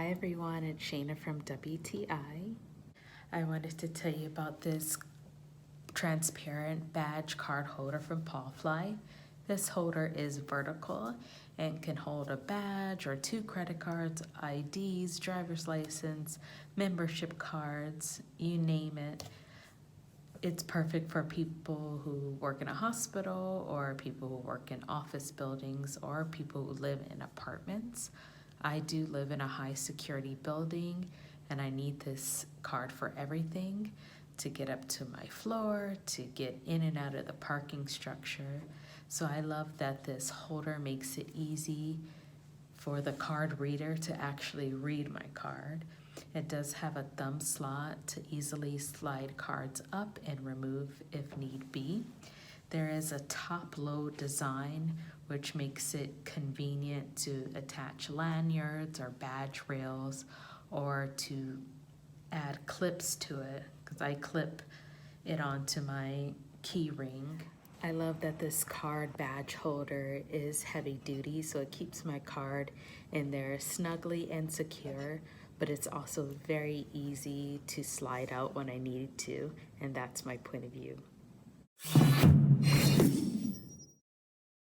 Hi everyone, it's Shayna from WTI. I wanted to tell you about this transparent badge card holder from Pawfly. This holder is vertical and can hold a badge or 2 credit cards, IDs, driver's license, membership cards, you name it. It's perfect for people who work in a hospital or people who work in office buildings or people who live in apartments. I do live in a high security building and I need this card for everything, to get up to my floor, to get in and out of the parking structure. So I love that this holder makes it easy for the card reader to actually read my card. It does have a thumb slot to easily slide cards up and remove if need be. There is a top-load design which makes it convenient to attach lanyards or badge rails or to add clips to it, because I clip it onto my key ring. I love that this card badge holder is heavy duty, so it keeps my card in there snugly and secure, but it's also very easy to slide out when I need to, and that's my point of view.